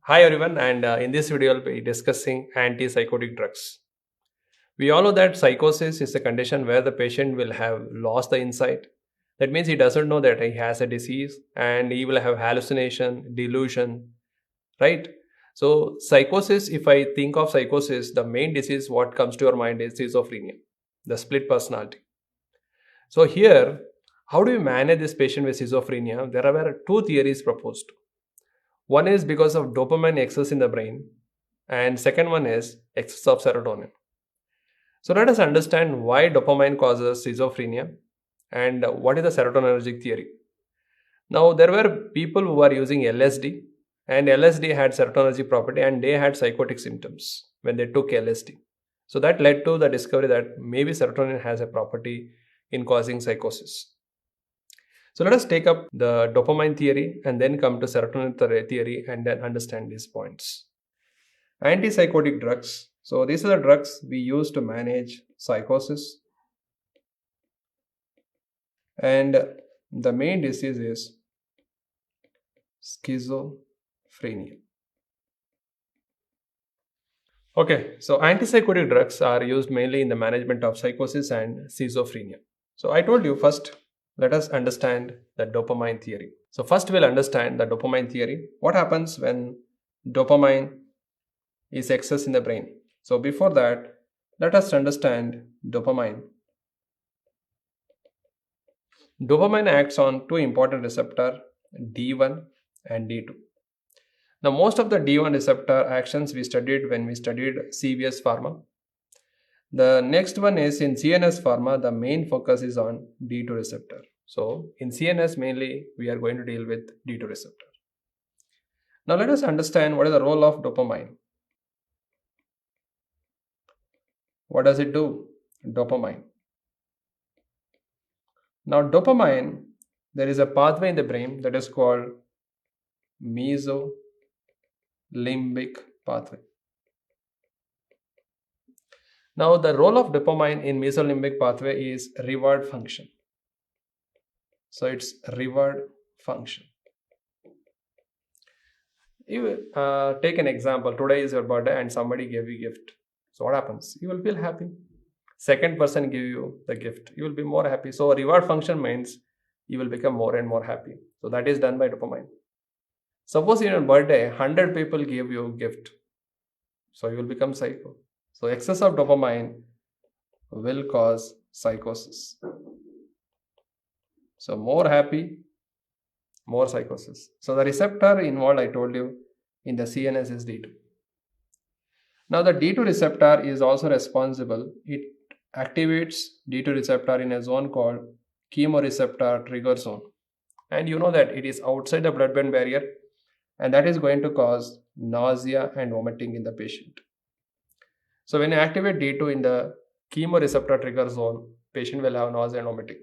Hi everyone, and in this video, I'll be discussing antipsychotic drugs. We all know that psychosis is a condition where the patient will have lost the insight. That means he doesn't know that he has a disease and he will have hallucination, delusion, right? So, psychosis, if I think of psychosis, the main disease what comes to your mind is schizophrenia, the split personality. So, here, how do you manage this patient with schizophrenia? There are two theories proposed. One is because of dopamine excess in the brain, and second one is excess of serotonin. So let us understand why dopamine causes schizophrenia and what is the serotonergic theory. Now there were people who were using LSD, and LSD had serotonergic property and they had psychotic symptoms when they took LSD. So that led to the discovery that maybe serotonin has a property in causing psychosis. So let us take up the dopamine theory and then come to serotonin theory and then understand these points. Antipsychotic drugs. So these are the drugs we use to manage psychosis, and the main disease is schizophrenia. Okay, so antipsychotic drugs are used mainly in the management of psychosis and schizophrenia. So I told you first, let us understand the dopamine theory. So first we'll understand the dopamine theory. What happens when dopamine is excess in the brain? So before that, let us understand dopamine. Dopamine acts on two important receptors, D1 and D2. Now, most of the D1 receptor actions we studied when we studied CVS pharma. The next one is in CNS pharma, the main focus is on D2 receptor. So, in CNS mainly, we are going to deal with D2 receptor. Now, let us understand what is the role of dopamine. What does it do? Dopamine. Now, dopamine, there is a pathway in the brain that is called mesolimbic pathway. Now, the role of dopamine in mesolimbic pathway is reward function. So, it's reward function. You take an example. Today is your birthday and somebody gave you a gift. So, what happens? You will feel happy. Second person give you the gift. You will be more happy. So, reward function means you will become more and more happy. So, that is done by dopamine. Suppose in your birthday, 100 people give you a gift. So, you will become psycho. So, excess of dopamine will cause psychosis. So, more happy, more psychosis. So, the receptor involved, I told you, in the CNS is D2. Now, the D2 receptor is also responsible. It activates D2 receptor in a zone called chemoreceptor trigger zone. And you know that it is outside the blood brain barrier, and that is going to cause nausea and vomiting in the patient. So, when you activate D2 in the chemoreceptor trigger zone, patient will have nausea and vomiting.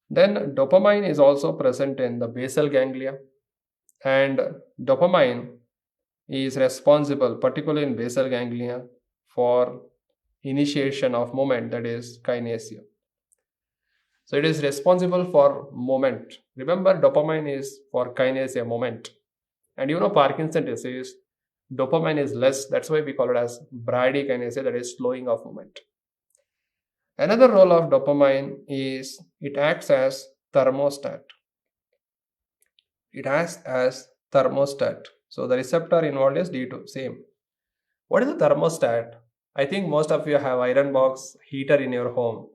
Then dopamine is also present in the basal ganglia, and dopamine is responsible, particularly in basal ganglia, for initiation of movement, that is kinesia. So it is responsible for movement. Remember, dopamine is for kinesia, movement. And you know Parkinson disease, dopamine is less. That's why we call it as bradykinesia, that is slowing of movement. Another role of dopamine is it acts as thermostat. It acts as thermostat. So the receptor involved is D2, same. What is a thermostat? I think most of you have iron box, heater in your home.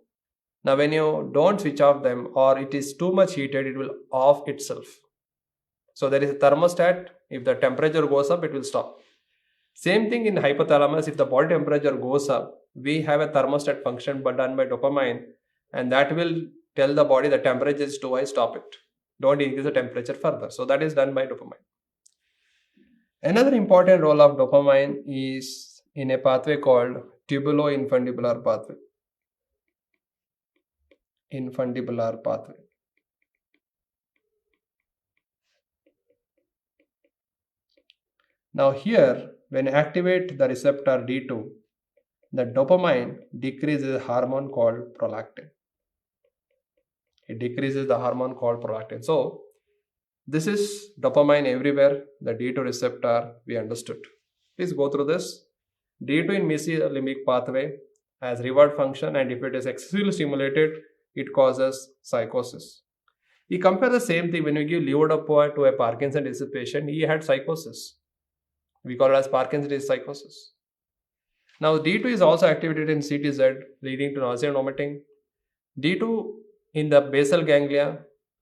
Now when you don't switch off them or it is too much heated, it will off itself. So there is a thermostat. If the temperature goes up, it will stop. Same thing in hypothalamus. If the body temperature goes up, we have a thermostat function but done by dopamine, and that will tell the body the temperature is too high, stop it. Don't increase the temperature further. So that is done by dopamine. Another important role of dopamine is in a pathway called tubuloinfundibular pathway. Infundibular pathway. Now here, when you activate the receptor D2, the dopamine decreases a hormone called prolactin. It decreases the hormone called prolactin. So This is dopamine everywhere, the D2 receptor we understood. Please go through this. D2 in mesolimbic pathway has reward function, and if it is excessively stimulated, it causes psychosis. He compared the same thing when we give levodopa to a Parkinson's disease patient, he had psychosis. We call it as Parkinson's disease psychosis. Now, D2 is also activated in CTZ, leading to nausea and vomiting. D2 in the basal ganglia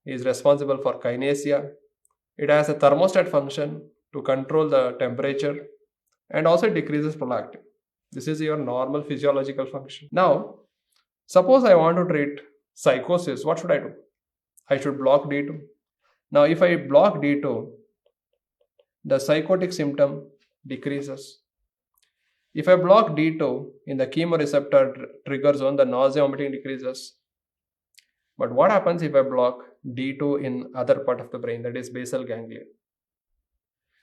is responsible for kinesia. It has a thermostat function to control the temperature, and also it decreases prolactin. This is your normal physiological function. Now, suppose I want to treat psychosis, what should I do? I should block D2. Now, if I block D2, the psychotic symptom decreases. If I block D2 in the chemoreceptor trigger zone, the nausea vomiting decreases. But what happens if I block D2 in other part of the brain, that is basal ganglia?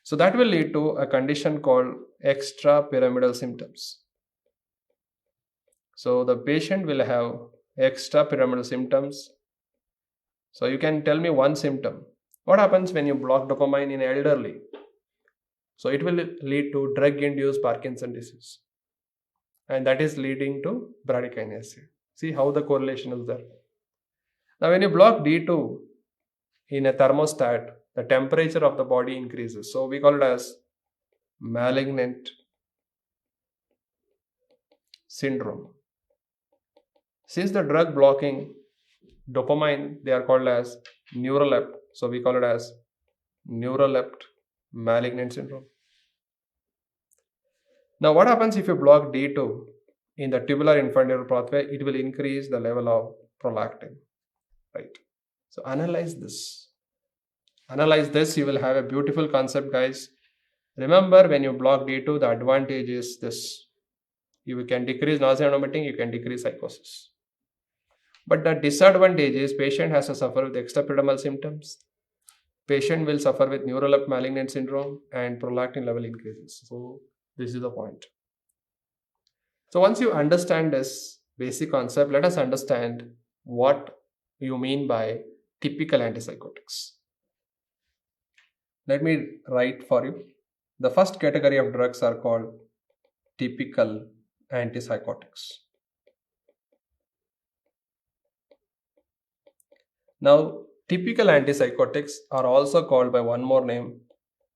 So that will lead to a condition called extrapyramidal symptoms. So the patient will have extrapyramidal symptoms. So you can tell me one symptom. What happens when you block dopamine in elderly? So it will lead to drug-induced Parkinson's disease. And that is leading to bradykinesia. See how the correlation is there. Now when you block D2 in a thermostat, the temperature of the body increases. So we call it as malignant syndrome. Since the drug blocking dopamine, they are called as neurolept. So we call it as neurolept malignant syndrome. Now what happens if you block D2 in the tubular infundibular pathway? It will increase the level of prolactin. Right. So analyze this. Analyze this, you will have a beautiful concept, guys. Remember, when you block D2, the advantage is this. You can decrease nausea and vomiting, you can decrease psychosis. But the disadvantage is patient has to suffer with extrapyramidal symptoms. Patient will suffer with neurolept malignant syndrome, and prolactin level increases. So this is the point. So once you understand this basic concept, let us understand what you mean by typical antipsychotics. Let me write for you. The first category of drugs are called typical antipsychotics. Now, typical antipsychotics are also called by one more name.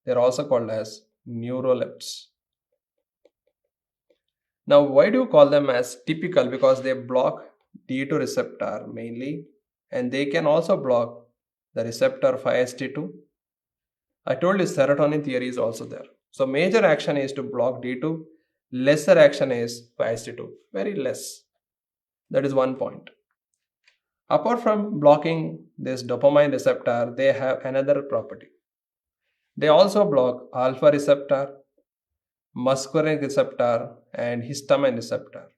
They are also called as neurolepts. Now, why do you call them as typical? Because they block D2 receptor mainly, and they can also block the receptor 5-HT2. I told you serotonin theory is also there. So major action is to block D2, lesser action is 5-HT2, very less. That is one point. Apart from blocking this dopamine receptor, they have another property. They also block alpha receptor, muscarinic receptor, and histamine receptor.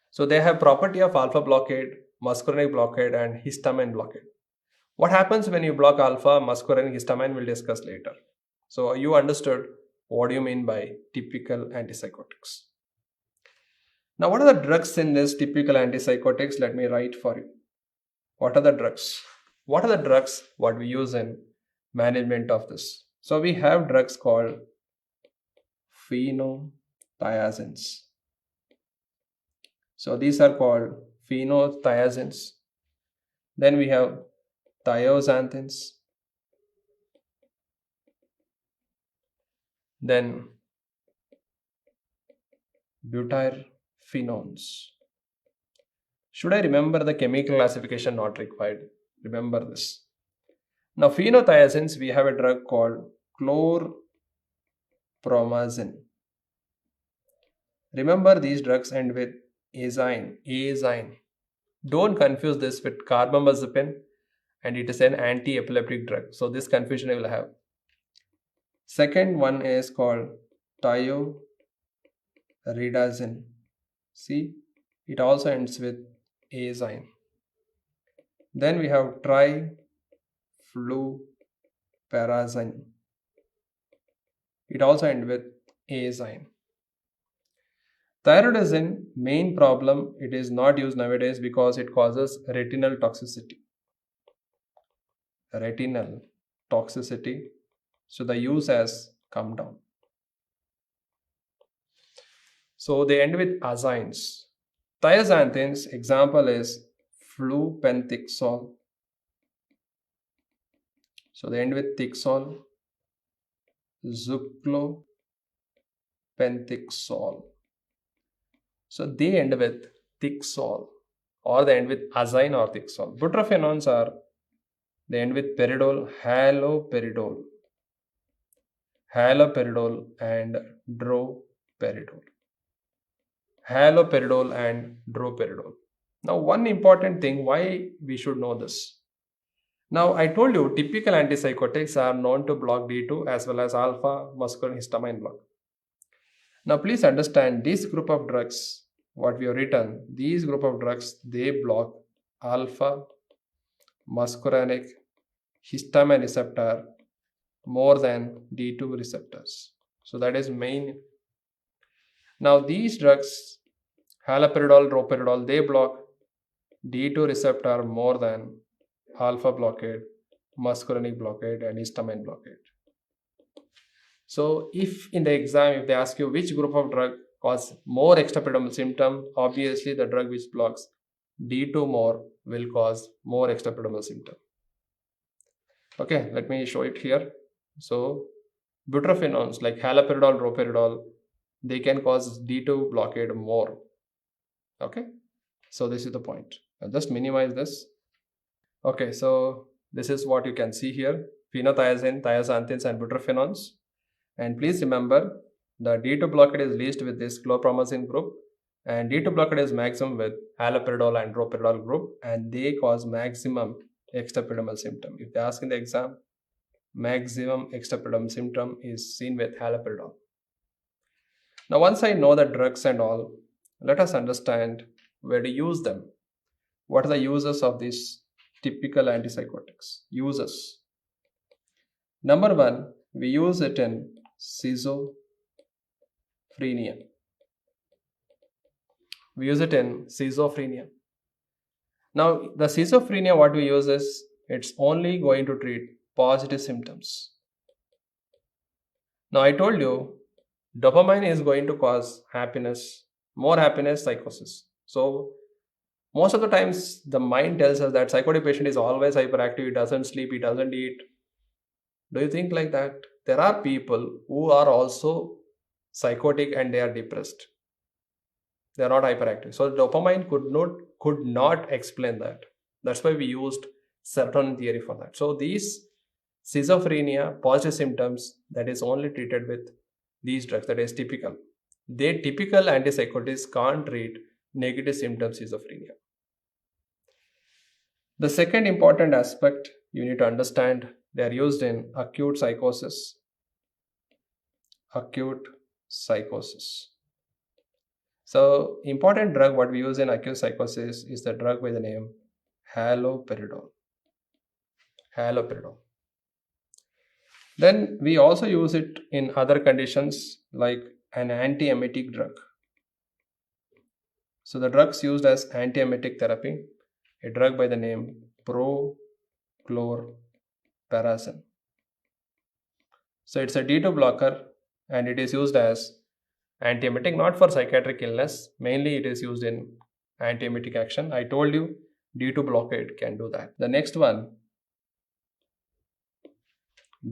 So they have property of alpha blockade, muscarinic blockade, and histamine blockade. What happens when you block alpha, muscarinic, histamine, we'll discuss later. So you understood what do you mean by typical antipsychotics. Now what are the drugs in this typical antipsychotics? Let me write for you. What are the drugs? What are the drugs what we use in management of this? So we have drugs called phenothiazines. So these are called phenothiazines. Then we have thioxanthins. Then butyrphenones. Should I remember the chemical classification? Not required. Remember this. Now phenothiazines, we have a drug called chlorpromazine. Remember these drugs end with azine. Azine. Don't confuse this with carbamazepine, and it is an anti-epileptic drug. So this confusion I will have. Second one is called thioridazine. See, it also ends with azine. Then we have trifluperazine. It also ends with azine. Thyroidazine, main problem, it is not used nowadays because it causes retinal toxicity. Retinal toxicity. So the use has come down. So they end with azines. Thiazanthines, example is flupentixol. So they end with tixol, zuclopentixol. So they end with tixol, or they end with azine or tixol. Butyrophenones are, they end with peridol, haloperidol and droperidol. Haloperidol and droperidol. Now, one important thing why we should know this. Now, I told you typical antipsychotics are known to block D2 as well as alpha muscarinic histamine block. Now, please understand this group of drugs, what we have written, these group of drugs, they block alpha muscarinic histamine receptor more than D2 receptors. So that is main. Now these drugs, haloperidol, droperidol, they block D2 receptor more than alpha blockade, muscarinic blockade and histamine blockade. So if in the exam, if they ask you which group of drug cause more extrapyramidal symptom, obviously the drug which blocks D2 more will cause more extrapyramidal symptom. Okay, let me show it here. So butyrophenones like haloperidol, droperidol, they can cause D2 blockade more. Okay, so this is the point. I'll just minimize this. Okay, so this is what you can see here: phenothiazine, thiazanthines and butyrophenones. And please remember, the D2 blockade is least with this chlorpromazine group, and D2 blockade is maximum with haloperidol and droperidol group, and they cause maximum extrapyramidal symptom. If they ask in the exam, maximum extrapyramidal symptom is seen with haloperidol. Now, once I know the drugs and all, let us understand where to use them. What are the uses of these typical antipsychotics? Uses. Number one, we use it in schizophrenia. We use it in schizophrenia. Now, the schizophrenia, what we use is, it's only going to treat positive symptoms. Now, I told you, dopamine is going to cause happiness, more happiness, psychosis. So, most of the times, the mind tells us that psychotic patient is always hyperactive, he doesn't sleep, he doesn't eat. Do you think like that? There are people who are also psychotic and they are depressed. They are not hyperactive. So dopamine could not explain that. That's why we used serotonin theory for that. So these schizophrenia, positive symptoms, that is only treated with these drugs, that is typical. They typical antipsychotics can't treat negative symptoms schizophrenia. The second important aspect you need to understand, they are used in acute psychosis. Acute psychosis. So important drug what we use in acute psychosis is the drug by the name haloperidol. Haloperidol. Then we also use it in other conditions like an antiemetic drug. So the drugs used as antiemetic therapy, a drug by the name prochlorperazine. So it's a D2 blocker and it is used as antiemetic, not for psychiatric illness. Mainly it is used in antiemetic action. I told you D2 blockade can do that. The next one,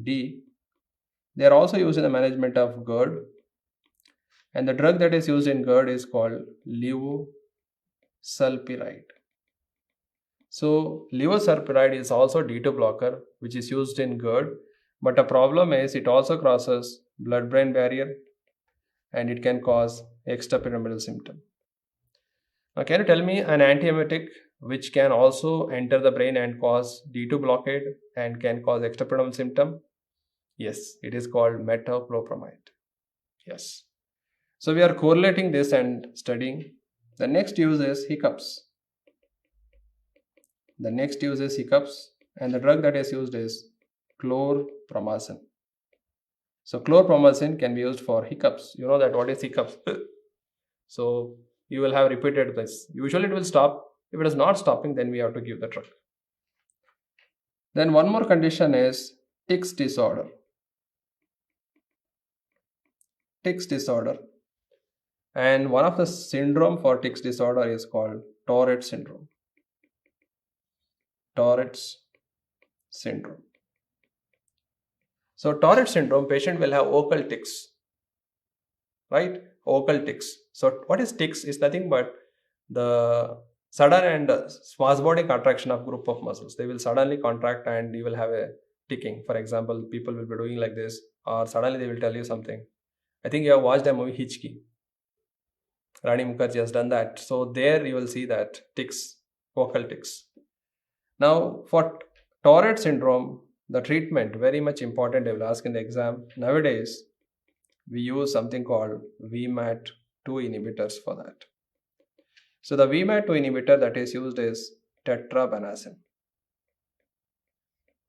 D. They are also used in the management of GERD. And the drug that is used in GERD is called levosulpiride. So levosulpiride is also D2 blocker which is used in GERD. But the problem is it also crosses blood-brain barrier and it can cause extrapyramidal symptom. Now, can you tell me an antiemetic which can also enter the brain and cause D2 blockade and can cause extrapyramidal symptom? Yes, it is called metoclopramide. Yes. So we are correlating this and studying. The next use is hiccups. The next use is hiccups and the drug that is used is chlorpromazine. So chlorpromazine can be used for hiccups. You know that what is hiccups? So you will have repeated this. Usually it will stop. If it is not stopping, then we have to give the drug. Then one more condition is tics disorder. Tics disorder. And one of the syndrome for tics disorder is called Tourette syndrome. Tourette's syndrome. So Tourette syndrome patient will have vocal tics, right? Vocal tics. So what is tics is nothing but the sudden and spasmodic contraction of group of muscles. They will suddenly contract and you will have a ticking. For example, people will be doing like this, or suddenly they will tell you something. I think you have watched the movie Hitchki. Rani Mukherjee has done that. So there you will see that tics, vocal tics. Now for Tourette syndrome, the treatment very much important. They will ask in the exam. Nowadays, we use something called VMAT2 inhibitors for that. So the VMAT2 inhibitor that is used is tetrabenazine.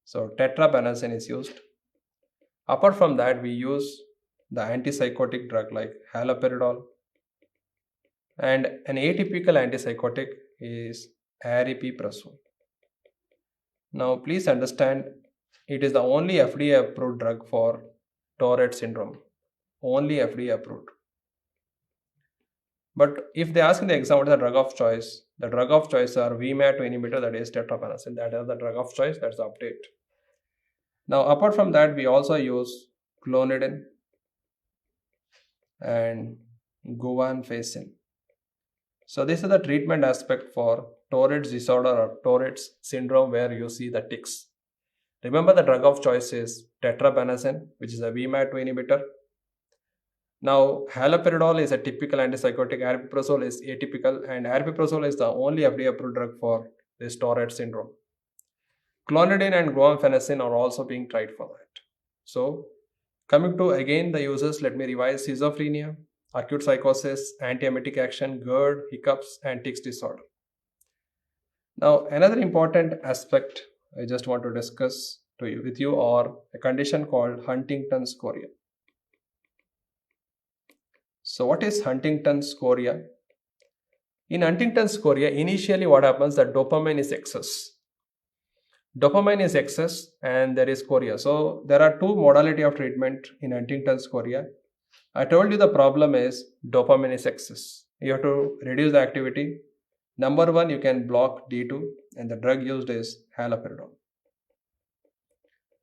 So tetrabenazine is used. Apart from that, we use the antipsychotic drug like haloperidol, and an atypical antipsychotic is aripiprazole. Now, please understand, it is the only FDA approved drug for Tourette syndrome. Only FDA approved. But if they ask in the exam what is the drug of choice, the drug of choice are VMAT2 inhibitor, that is tetrabenazine. That is the drug of choice. That's the update. Now, apart from that, we also use clonidine and guanfacine. So this is the treatment aspect for Tourette's disorder or Tourette's syndrome where you see the tics. Remember, the drug of choice is tetrabenazine, which is a VMAT2 inhibitor. Now, haloperidol is a typical antipsychotic, aripiprazole is atypical, and aripiprazole is the only FDA approved drug for this Tourette syndrome. Clonidine and guanfacine are also being tried for that. So, coming to again the uses, let me revise: schizophrenia, acute psychosis, antiemetic action, GERD, hiccups, and tics disorder. Now, another important aspect I just want to discuss with you are a condition called Huntington's chorea. So, what is Huntington's chorea? In Huntington's chorea, initially what happens that dopamine is excess. Dopamine is excess and there is chorea. So, there are two modality of treatment in Huntington's chorea. I told you the problem is dopamine is excess. You have to reduce the activity. Number one, you can block D2 and the drug used is haloperidol.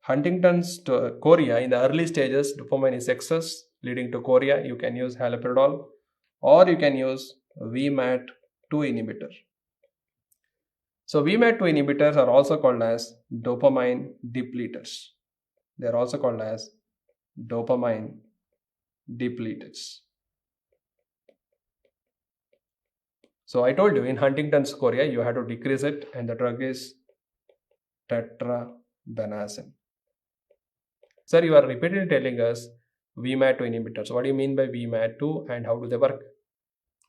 Huntington's chorea, in the early stages, dopamine is excess leading to chorea. You can use haloperidol or you can use VMAT2 inhibitor. So VMAT2 inhibitors are also called as dopamine depleters. They are also called as dopamine depleters. So I told you in Huntington's chorea you have to decrease it and the drug is tetrabenazine. Sir, you are repeatedly telling us VMAT2 inhibitors. What do you mean by VMAT2 and how do they work?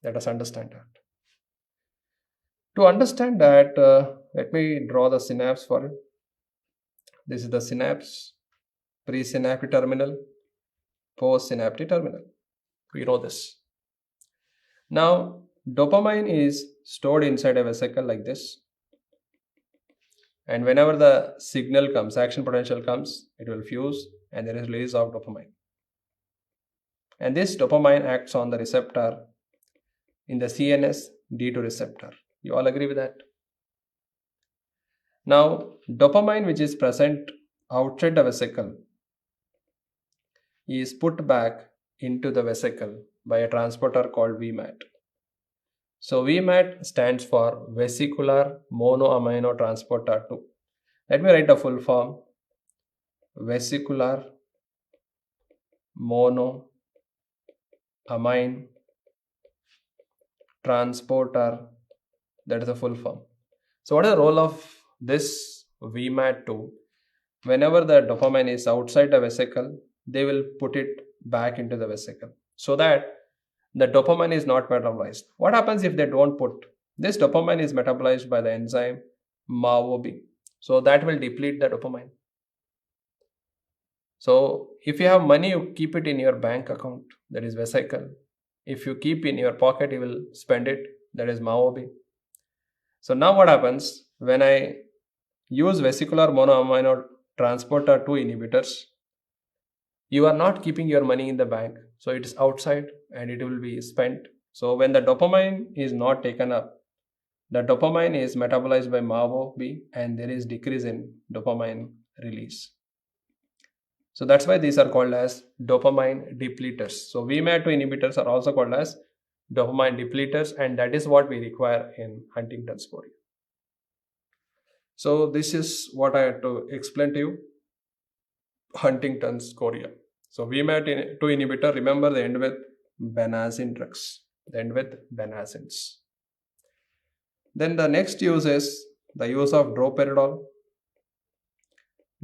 Let us understand that. To understand that, let me draw the synapse for it. This is the synapse, presynaptic terminal, postsynaptic terminal. We know this. Now, dopamine is stored inside a vesicle like this. And whenever the signal comes, action potential comes, it will fuse and there is release of dopamine. And this dopamine acts on the receptor in the CNS D2 receptor. You all agree with that? Now, dopamine which is present outside the vesicle is put back into the vesicle by a transporter called VMAT. So VMAT stands for vesicular monoamino transporter 2. Let me write the full form: vesicular monoamine transporter. That is the full form. So what is the role of this VMAT2? Whenever the dopamine is outside the vesicle, they will put it back into the vesicle so that the dopamine is not metabolized. What happens if they don't put? This dopamine is metabolized by the enzyme MAOB. So that will deplete the dopamine. So if you have money, you keep it in your bank account, that is vesicle. If you keep in your pocket, you will spend it, that is MAOB. So now what happens when I use vesicular monoamino transporter 2 inhibitors, you are not keeping your money in the bank, so it is outside and it will be spent. So when the dopamine is not taken up, the dopamine is metabolized by MAO-B and there is decrease in dopamine release. So that's why these are called as dopamine depleters. So VMAT2 inhibitors are also called as dopamine depleters, and that is what we require in Huntington's chorea. So this is what I had to explain to you, Huntington's chorea. So VMAT2 inhibitor, remember they end with benazine drugs. They end with benazines. Then the next use is the use of droperidol.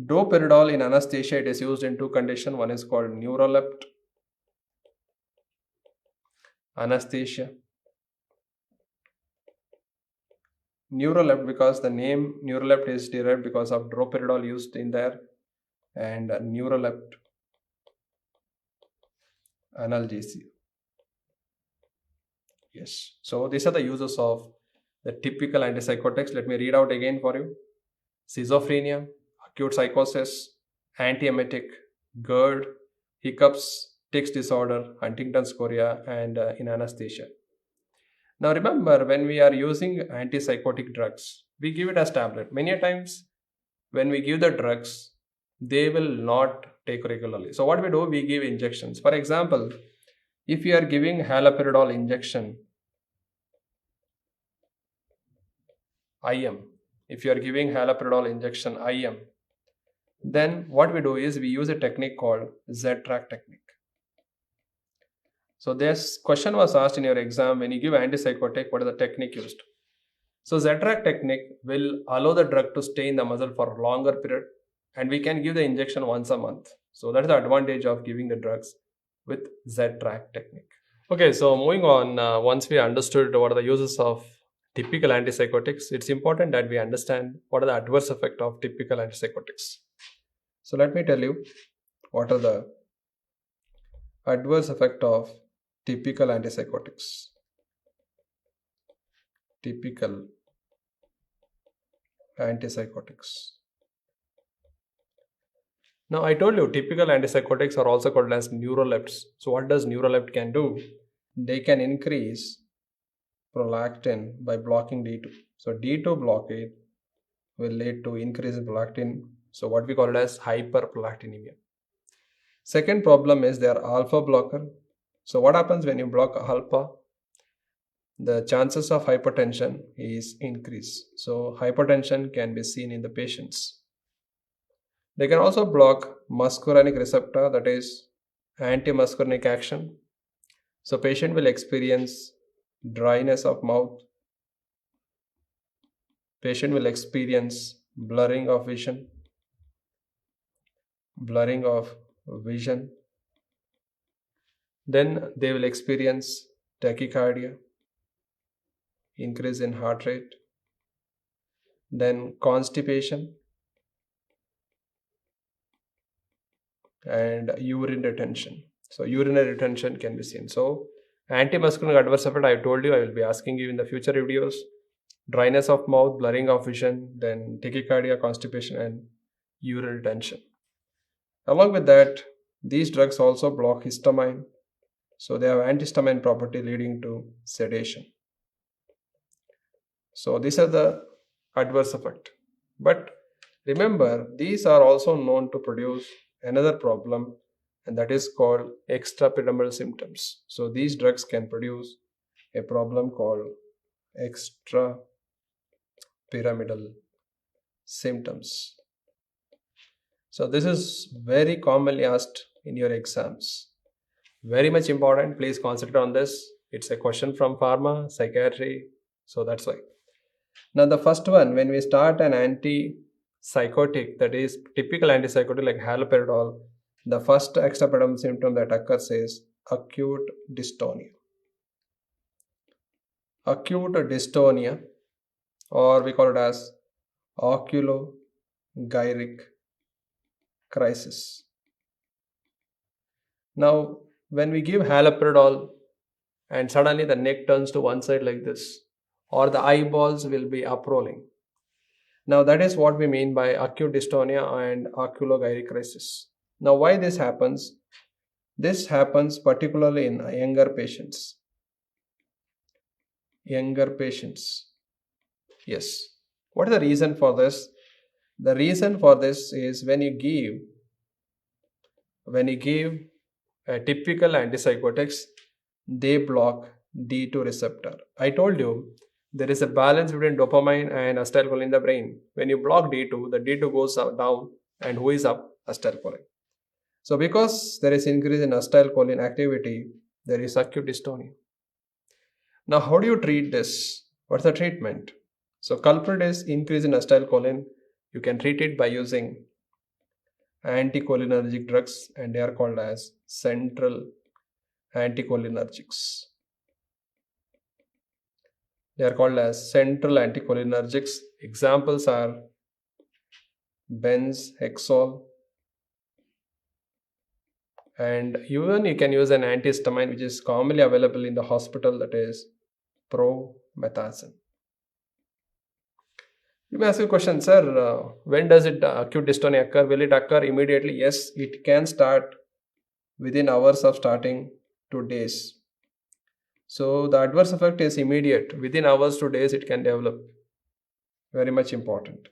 Droperidol in anesthesia, it is used in two conditions. One is called neurolept anesthesia. Neurolept, because the name neurolept is derived because of droperidol used in there, and neurolept analgesia. Yes. So these are the uses of the typical antipsychotics. Let me read out again for you. Schizophrenia, acute psychosis, antiemetic, GERD, hiccups, tics disorder, Huntington's chorea, and in anesthesia. Now remember, when we are using antipsychotic drugs, we give it as tablet. Many times when we give the drugs, they will not take regularly. So what we do, we give injections. For example, if you are giving haloperidol injection, IM, if you are giving haloperidol injection IM, then what we do is we use a technique called Z-track technique. So this question was asked in your exam, when you give antipsychotic, what is the technique used? So Z-track technique will allow the drug to stay in the muscle for a longer period, and we can give the injection once a month. So that is the advantage of giving the drugs with Z-track technique. Okay, so moving on, once we understood what are the uses of typical antipsychotics, it's important that we understand what are the adverse effects of typical antipsychotics. So let me tell you what are the adverse effects of typical antipsychotics. Typical antipsychotics. Now I told you typical antipsychotics are also called as neurolepts. So what does neurolept can do? They can increase prolactin by blocking D2. So D2 blockade will lead to increase in prolactin. So what we call it as hyperprolactinemia. Second problem is they are alpha blocker. So what happens when you block alpha? The chances of hypertension is increased. So hypertension can be seen in the patients. They can also block muscarinic receptor, that is anti-muscarinic action. So patient will experience dryness of mouth. Patient will experience blurring of vision. Then they will experience tachycardia, increase in heart rate, then constipation and urine retention. So urinary retention can be seen. So anti-muscarinic adverse effect, I told you I will be asking you in the future videos. Dryness of mouth, blurring of vision, then tachycardia, constipation and urine retention. Along with that, these drugs also block histamine. So they have antihistamine property leading to sedation. So these are the adverse effect. But remember, these are also known to produce another problem, and that is called extrapyramidal symptoms. So these drugs can produce a problem called extrapyramidal symptoms. So this is very commonly asked in your exams. Very much important. Please concentrate on this. It's a question from pharma, psychiatry. So that's why. Now the first one, when we start an antipsychotic, that is typical antipsychotic like haloperidol, the first extrapyramidal symptom that occurs is acute dystonia. Acute dystonia, or we call it as oculogyric crisis. Now when we give haloperidol and suddenly the neck turns to one side like this, or the eyeballs will be uprolling, Now that is what we mean by acute dystonia and oculogyricrisis. Now why this happens? This happens particularly in younger patients. Younger patients. Yes. What is the reason for this? The reason for this is when you give typical antipsychotics, they block D2 receptor. I told you there is a balance between dopamine and acetylcholine in the brain. When you block D2, the D2 goes down, and who is up? Acetylcholine. So because there is increase in acetylcholine activity, there is acute dystonia. Now, how do you treat this? What's the treatment? So culprit is increase in acetylcholine. You can treat it by using anticholinergic drugs, and they are called as central anticholinergics. They are called as central anticholinergics. Examples are benzhexol, and even you can use an antihistamine which is commonly available in the hospital, that is promethazine. You may ask a question, sir, when does acute dystonia occur? Will it occur immediately? Yes, it can start within hours of starting to days. So the adverse effect is immediate. Within hours to days it can develop. Very much important.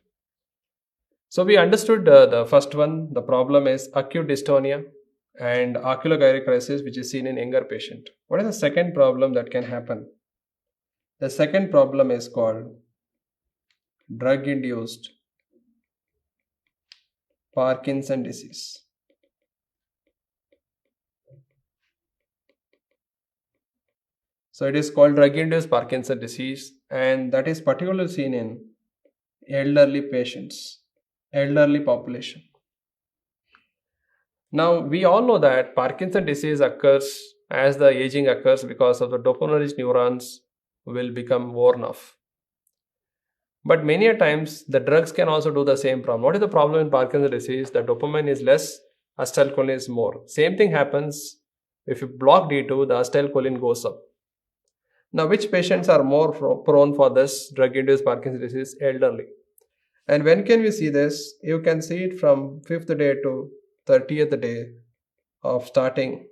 So we understood the first one. The problem is acute dystonia and oculogyricrisis, which is seen in younger patient. What is the second problem that can happen? The second problem is called drug-induced Parkinson disease. So it is called drug-induced Parkinson disease, and that is particularly seen in elderly patients, elderly population. Now we all know that Parkinson disease occurs as the aging occurs because of the dopaminergic neurons will become worn off. But many a times the drugs can also do the same problem. What is the problem in Parkinson's disease? The dopamine is less, acetylcholine is more. Same thing happens if you block D2, the acetylcholine goes up. Now, which patients are more prone for this drug-induced Parkinson's disease? Elderly. And when can we see this? You can see it from 5th day to 30th day of starting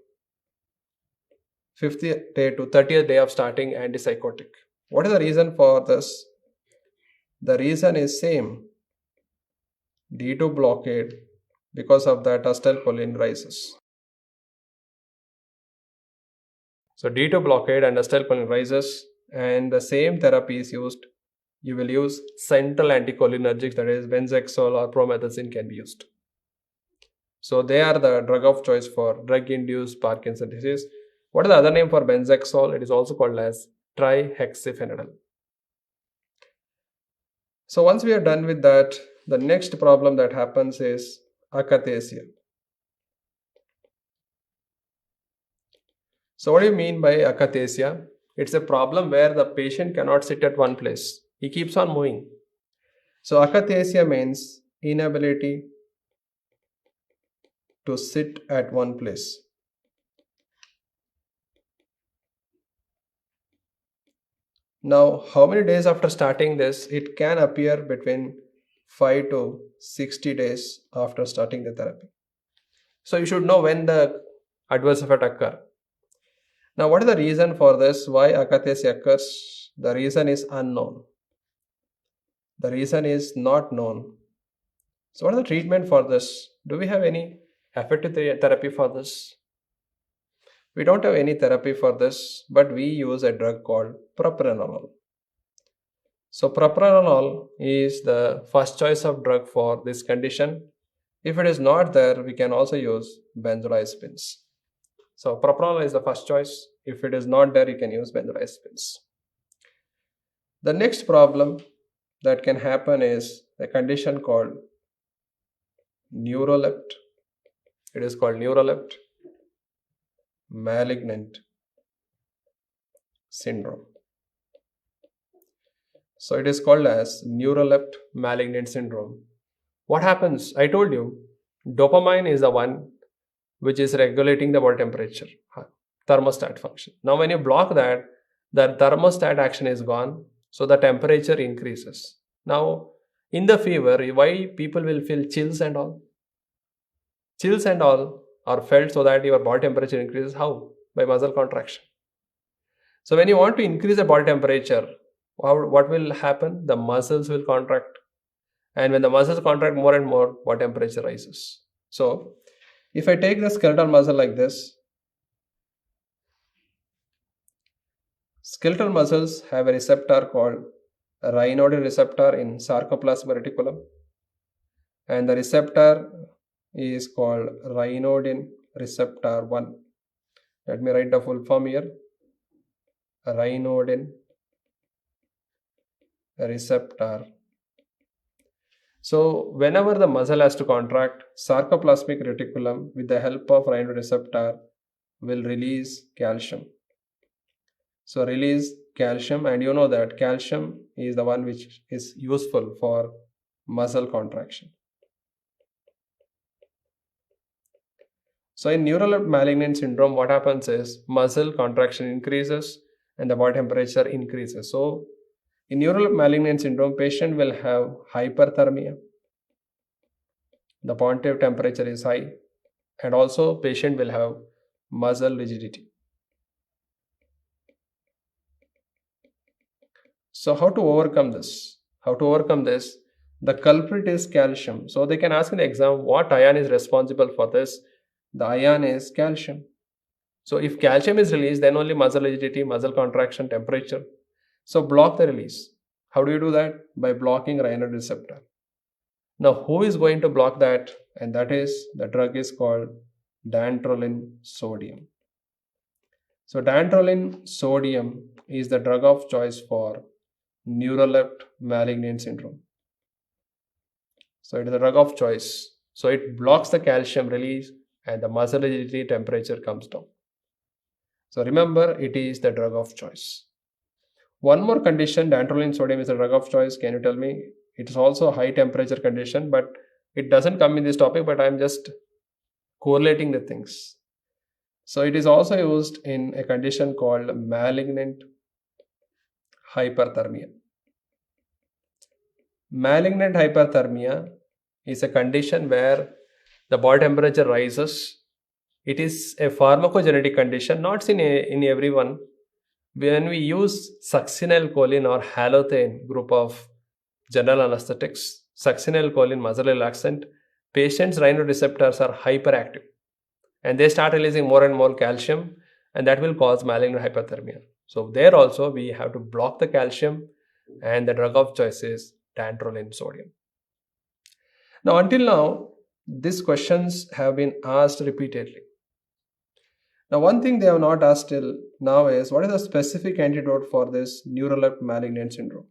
50th day to 30th day of starting antipsychotic. What is the reason for this? The reason is same, D2 blockade. Because of that, acetylcholine rises. So D2 blockade and acetylcholine rises, and the same therapy is used. You will use central anticholinergics, that is benzhexol or promethazine can be used. So they are the drug of choice for drug-induced Parkinson's disease. What is the other name for benzhexol? It is also called as trihexyphenidyl. So once we are done with that, the next problem that happens is akathisia. So what do you mean by akathisia? It's a problem where the patient cannot sit at one place. He keeps on moving. So akathisia means inability to sit at one place. Now, how many days after starting this? It can appear between 5 to 60 days after starting the therapy. So you should know when the adverse effect occur. Now, what is the reason for this? Why akathisia occurs? The reason is unknown. The reason is not known. So what is the treatment for this? Do we have any effective therapy for this? We don't have any therapy for this, but we use a drug called propranolol. So propranolol is the first choice of drug for this condition. If it is not there, we can also use benzodiazepines. So propranolol is the first choice. If it is not there, you can use benzodiazepines. The next problem that can happen is a condition called neuroleptic. It is called neuroleptic malignant syndrome. So it is called as neuroleptic malignant syndrome. What happens? I told you, dopamine is the one which is regulating the body temperature, thermostat function. Now when you block that, the thermostat action is gone, so the temperature increases. Now In the fever, why people will feel chills and all? Chills and all are felt so that your body temperature increases. How? By muscle contraction. So when you want to increase the body temperature, what will happen? The muscles will contract. And when the muscles contract more and more, body temperature rises. So if I take the skeletal muscle like this, skeletal muscles have a receptor called a rhinodine receptor in sarcoplasmic reticulum, and the receptor is called rhinodine receptor 1. Let me write the full form here. Rhinodine receptor. So whenever the muscle has to contract, sarcoplasmic reticulum with the help of rhinodine receptor will release calcium. So release calcium, and you know that calcium is the one which is useful for muscle contraction. So in neural malignant syndrome, what happens is muscle contraction increases and the body temperature increases. So in neural malignant syndrome, patient will have hyperthermia. The point of temperature is high, and also patient will have muscle rigidity. So how to overcome this? How to overcome this? The culprit is calcium. So they can ask in the exam what ion is responsible for this. The ion is calcium. So if calcium is released, then only muscle rigidity, muscle contraction, temperature. So block the release. How do you do that? By blocking rhinodine receptor. Now who is going to block that? And that is, the drug is called dantrolene sodium. So dantrolene sodium is the drug of choice for neural malignant syndrome. So it is a drug of choice. So it blocks the calcium release and the muscle rigidity, temperature comes down. So remember, it is the drug of choice. One more condition, dantrolene sodium is a drug of choice. Can you tell me? It is also a high temperature condition, but it doesn't come in this topic, but I am just correlating the things. So it is also used in a condition called malignant hyperthermia. Malignant hyperthermia is a condition where the body temperature rises. It is a pharmacogenetic condition, not in everyone. When we use succinylcholine or halothane group of general anesthetics, succinylcholine muscle relaxant, patients' rhinodine receptors are hyperactive and they start releasing more and more calcium, and that will cause malignant hyperthermia. So there also we have to block the calcium, and the drug of choice is dantrolene sodium. Now until now, these questions have been asked repeatedly. Now one thing they have not asked till now is, what is the specific antidote for this neural malignant syndrome?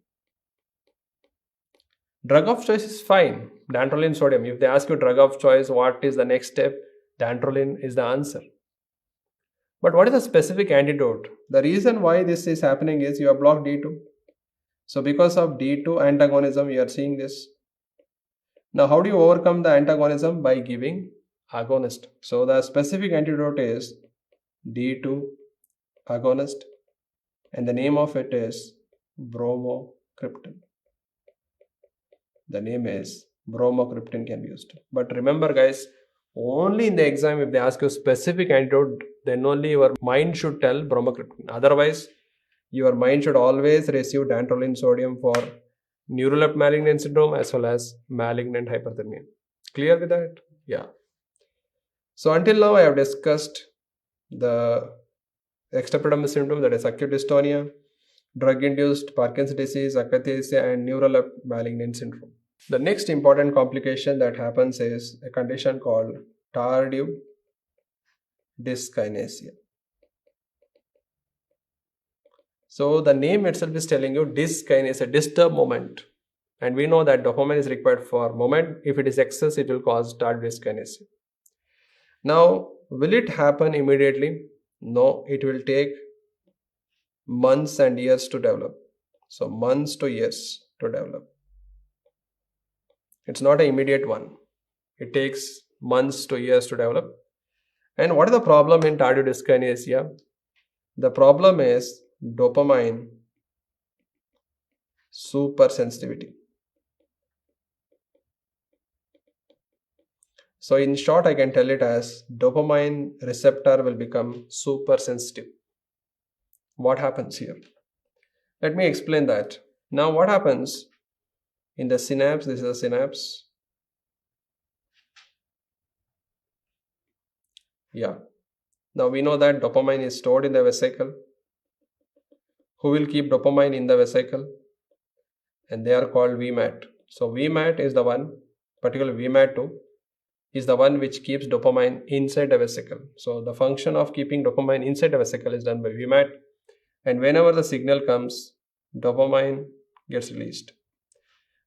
Drug of choice is fine, dantrolene sodium. If they ask you drug of choice, what is the next step? Dantrolene is the answer. But what is the specific antidote? The reason why this is happening is you have blocked D2. So because of D2 antagonism, you are seeing this. Now how do you overcome the antagonism? By giving agonist. So the specific antidote is D2 agonist, and the name of it is bromocriptine. The name is bromocriptine can be used. But remember guys, only in the exam if they ask you specific antidote, then only your mind should tell bromocriptine. Otherwise, your mind should always receive dantrolene sodium for neural malignant syndrome as well as malignant hyperthermia. Clear with that? Yeah. So until now I have discussed the extraepidermal syndrome, that is acute dystonia, drug-induced Parkinson's disease, akathisia, and neural malignant syndrome. The next important complication that happens is a condition called tardive dyskinesia. So the name itself is telling you dyskinesia, disturbed moment. And we know that dopamine is required for moment. If it is excess, it will cause tardive dyskinesia. Now, will it happen immediately? No, it will take months and years to develop. So months to years to develop. It's not an immediate one. It takes months to years to develop. And what is the problem in tardive dyskinesia? The problem is dopamine supersensitivity. So in short, I can tell it as dopamine receptor will become super sensitive. What happens here? Let me explain that. Now what happens in the synapse? This is a synapse. Yeah. Now we know that dopamine is stored in the vesicle. Who will keep dopamine in the vesicle? And they are called VMAT. So VMAT is the one, particularly VMAT2 is the one which keeps dopamine inside the vesicle. So the function of keeping dopamine inside the vesicle is done by VMAT. And whenever the signal comes, dopamine gets released.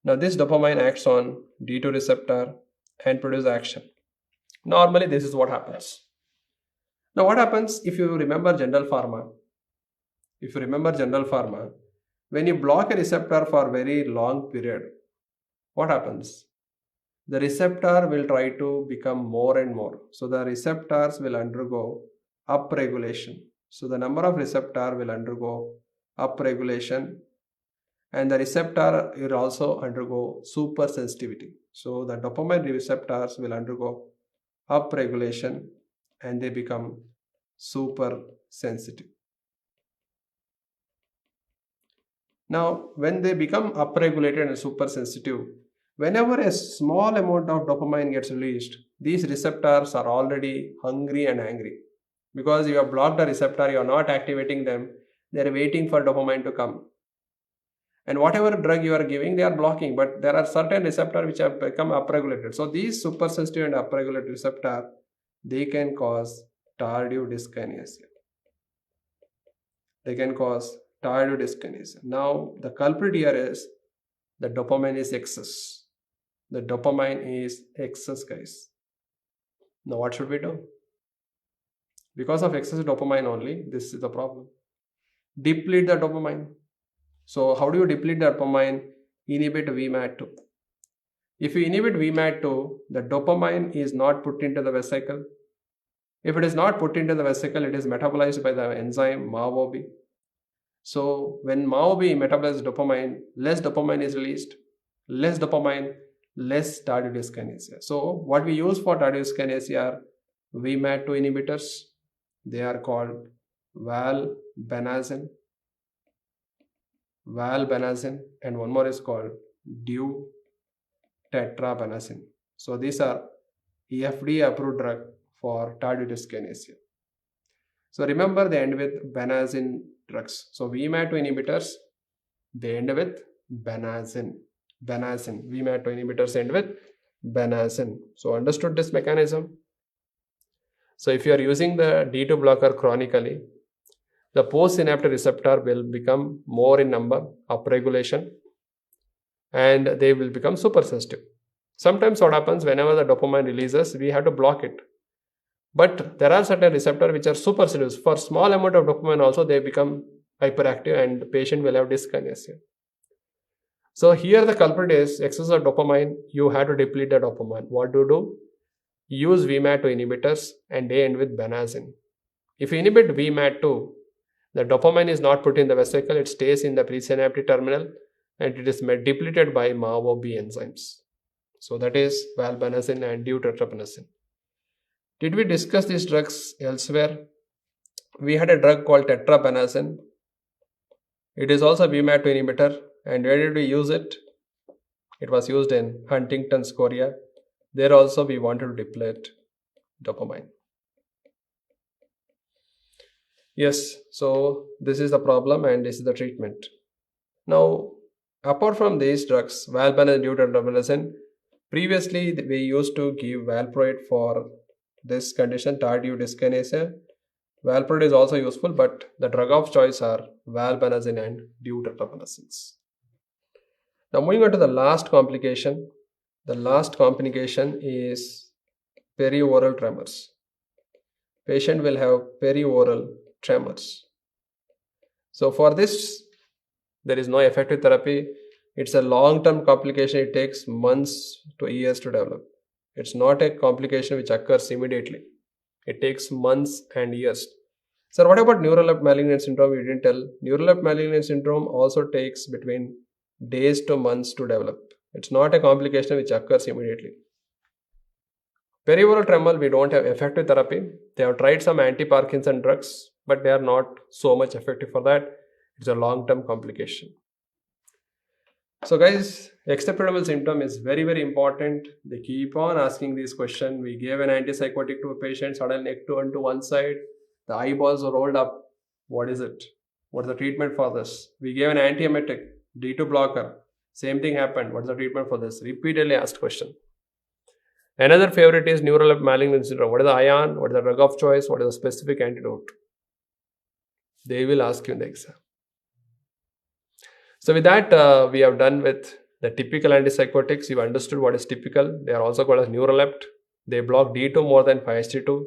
Now this dopamine acts on D2 receptor and produces action. Normally this is what happens. Now what happens if you remember general pharma? If you remember general pharma, when you block a receptor for a very long period, what happens? The receptor will try to become more and more. So the receptors will undergo upregulation. So the number of receptor will undergo upregulation, and the receptor will also undergo super sensitivity. So the dopamine receptors will undergo upregulation and they become super sensitive. Now, when they become upregulated and super sensitive, whenever a small amount of dopamine gets released, these receptors are already hungry and angry. Because you have blocked the receptor, you are not activating them, they are waiting for dopamine to come. And whatever drug you are giving, they are blocking, but there are certain receptors which have become upregulated. So these super sensitive and upregulated receptor, they can cause tardive dyskinesia. They can cause tardive dyskinesia. Now the culprit here is the dopamine is excess. The dopamine is excess, guys. Now what should we do? Because of excess dopamine only, this is the problem. Deplete the dopamine. So how do you deplete the dopamine? Inhibit VMAT2. If you inhibit VMAT2, the dopamine is not put into the vesicle. If it is not put into the vesicle, it is metabolized by the enzyme MAO-B. So when MAO-B metabolizes dopamine, less dopamine is released. Less dopamine, less tardive dyskinesia. So what we use for tardive dyskinesia are VMAT2 inhibitors. They are called valbenazine, and one more is called deutetrabenazine. So these are FDA approved drug for tardive dyskinesia. So remember, they end with benazine drugs. So VMAT2 inhibitors, they end with benazine. VMAT2 inhibitors end with benazine. So understood this mechanism? So if you are using the D2 blocker chronically, the postsynaptic receptor will become more in number, upregulation, and they will become super sensitive. Sometimes what happens, whenever the dopamine releases, we have to block it. But there are certain receptors which are super sensitive. For small amount of dopamine also, they become hyperactive and the patient will have dyskinesia. So here the culprit is excess of dopamine. You have to deplete the dopamine. What do? Use VMAT2 inhibitors and they end with benazine. If you inhibit VMAT2, the dopamine is not put in the vesicle, it stays in the presynaptic terminal and it is depleted by MAO-B enzymes. So that is valbenazine and deutetrabenazine. Did we discuss these drugs elsewhere? We had a drug called tetrabenazine. It is also a VMAT2 inhibitor. And where did we use it? It was used in Huntington's chorea. There also we wanted to deplete dopamine. Yes, so this is the problem and this is the treatment. Now, apart from these drugs, valbenazine and deutetrabenazine, previously we used to give valproate for this condition, tardive dyskinesia. Valproate is also useful, but the drug of choice are valbenazine and deutetrabenazines. Now moving on to the last complication. The last complication is perioral tremors. Patient will have perioral tremors. So for this, there is no effective therapy. It's a long-term complication. It takes months to years to develop. It's not a complication which occurs immediately. It takes months and years. Sir, what about neural malignant syndrome? You didn't tell. Neural malignant syndrome also takes between days to months to develop. It's not a complication which occurs immediately. Perivoral we don't have effective therapy. They have tried some anti-Parkinson drugs, but they are not so much effective for that. It's a long-term complication. So guys, extrapyramidal symptom is very, very important. They keep on asking this question. We gave an antipsychotic to a patient, suddenly neck to one side, the eyeballs are rolled up. What is it? What's the treatment for this? We gave an antiemetic, D2 blocker. Same thing happened. What's the treatment for this? Repeatedly asked question. Another favorite is neural malignant syndrome. What is the ION? What is the drug of choice? What is the specific antidote? They will ask you in the exam. So with that, we have done with the typical antipsychotics. You understood what is typical. They are also called as neurolept. They block D2 more than 5HT2.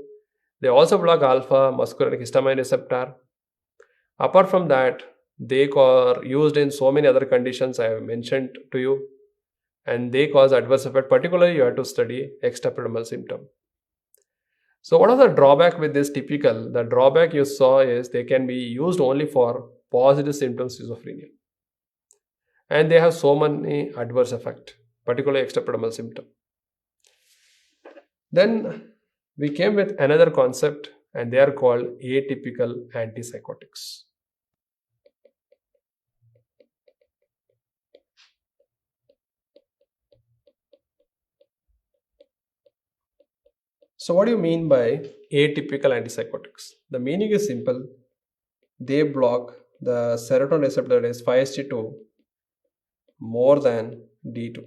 They also block alpha muscarinic histamine receptor. Apart from that, they are used in so many other conditions I have mentioned to you, and they cause adverse effect. Particularly, you have to study extrapyramidal symptom. So what are the drawback with this typical? The drawback you saw is they can be used only for positive symptoms schizophrenia. And they have so many adverse effect, particularly extrapyramidal symptom. Then we came with another concept, and they are called atypical antipsychotics. So what do you mean by atypical antipsychotics? The meaning is simple. They block the serotonin receptor, that is 5HT2, more than D2.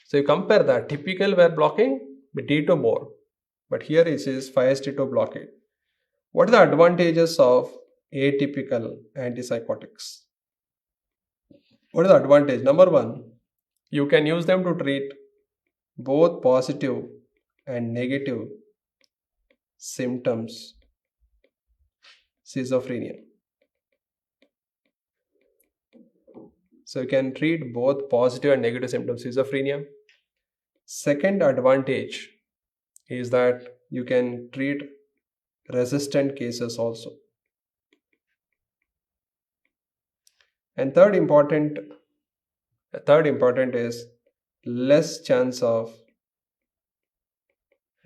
So you compare that. Typical were blocking with D2 more, but here it is 5HT2 blockade. What are the advantages of atypical antipsychotics? What is the advantage? Number one, you can use them to treat both positive and negative symptoms schizophrenia. So you can treat both positive and negative symptoms schizophrenia. Second advantage is that you can treat resistant cases also. And third important is less chance of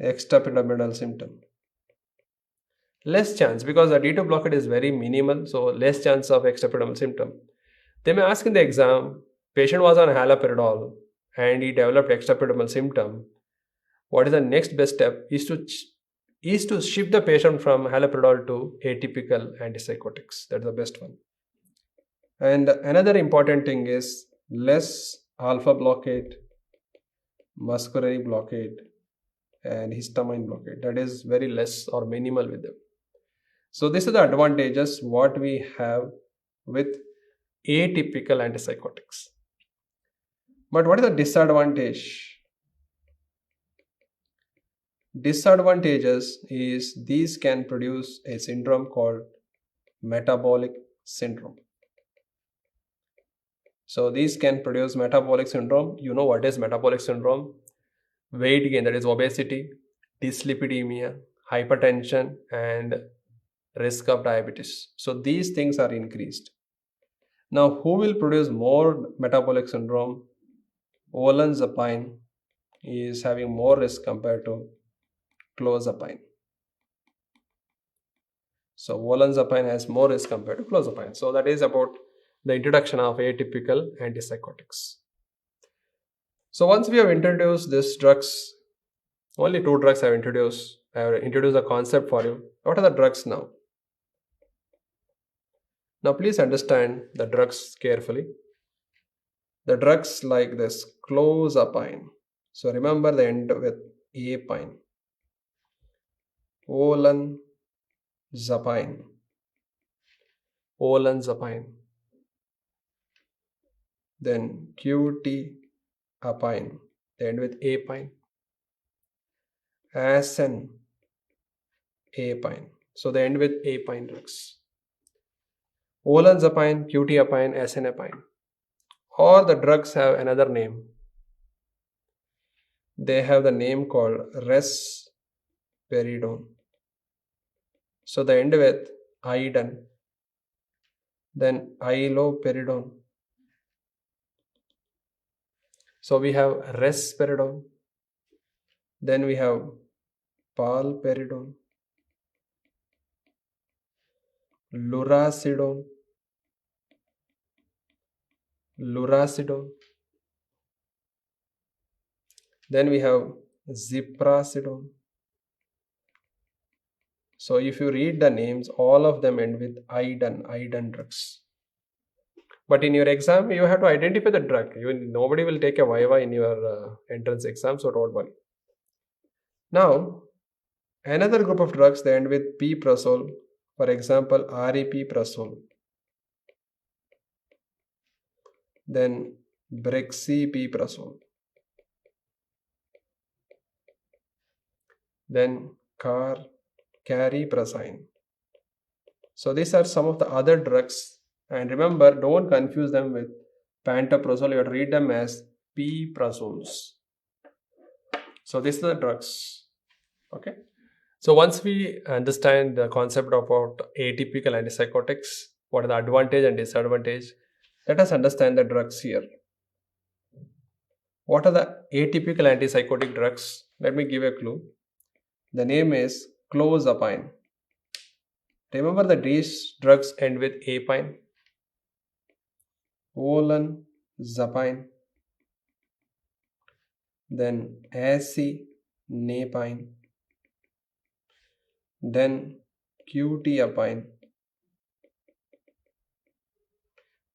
extrapyramidal symptom. Less chance because the D2 blockade is very minimal, so less chance of extrapyramidal symptom. They may ask in the exam, patient was on haloperidol and he developed extrapyramidal symptom. What is the next best step? Is to shift the patient from haloperidol to atypical antipsychotics. That's the best one. And another important thing is less alpha blockade, muscarinic blockade, and histamine blockade. That is very less or minimal with them. So these are the advantages what we have with atypical antipsychotics. But what is the disadvantage? Disadvantages is these can produce a syndrome called metabolic syndrome. So these can produce metabolic syndrome. You know what is metabolic syndrome? Weight gain, that is obesity, dyslipidemia, hypertension, and risk of diabetes. So these things are increased. Now, who will produce more metabolic syndrome? Olanzapine is having more risk compared to clozapine. So olanzapine has more risk compared to clozapine. So that is about the introduction of atypical antipsychotics. So once we have introduced these drugs, only two drugs I have introduced. I have introduced a concept for you. What are the drugs now? Now please understand the drugs carefully. The drugs like this, clozapine. So remember the end with apine. Olanzapine. Then QT-apine. They end with apine. Asenapine. So they end with apine drugs. Olanzapine, QT-apine, asenapine. Or the drugs have another name. They have the name called risperidone. So they end with iodine. Then iloperidone. So we have risperidone, Then we have palperidone, lurasidone, lurasidone. Then we have ziprasidone. So if you read the names, all of them end with iodine drugs. But in your exam, you have to identify the drug. Nobody will take a viva in your entrance exam, so don't worry. Now, another group of drugs they end with piprazole. For example, aripiprazole. Then brexpiprazole. Then cariprazine. So these are some of the other drugs. And remember, don't confuse them with pantoprazole. You have to read them as piprazoles. So these are the drugs. Okay. So once we understand the concept about atypical antipsychotics, what are the advantage and disadvantage, let us understand the drugs here. What are the atypical antipsychotic drugs? Let me give a clue. The name is clozapine. Remember that these drugs end with apine, olanzapine, then acinapine, then quetiapine.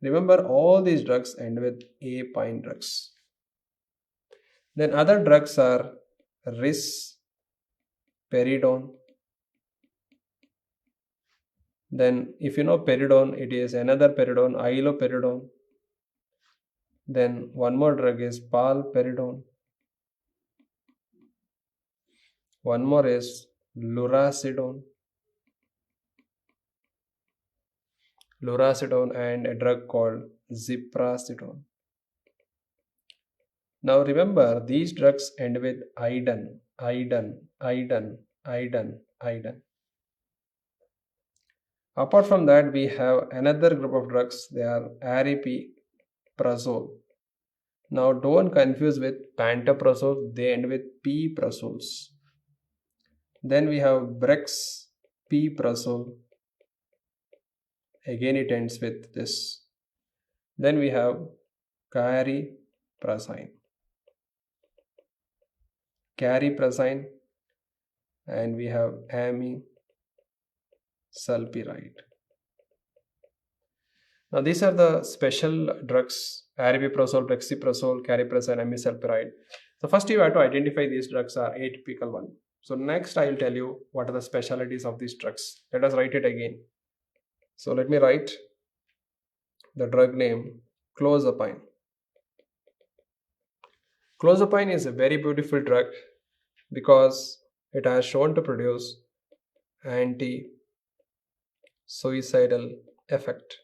Remember, all these drugs end with apine drugs. Then other drugs are risperidone. Then if you know peridone, it is another peridone, iloperidone. Then one more drug is palperidone. One more is lurasidone. And a drug called ziprasidone. Now remember, these drugs end with iodine. Apart from that, we have another group of drugs. They are aripiprazole. Now don't confuse with pantoprazole. They end with piprazoles. Then we have brexpiprazole. Again, it ends with this. Then we have cariprazine. And we have amisulpiride. Now these are the special drugs: aripiprazole, brexpiprazole, cariprazine, amisulpiride. So first you have to identify these drugs are atypical one. So next I will tell you what are the specialties of these drugs. Let us write it again. So let me write the drug name clozapine. Clozapine is a very beautiful drug because it has shown to produce anti-suicidal effect.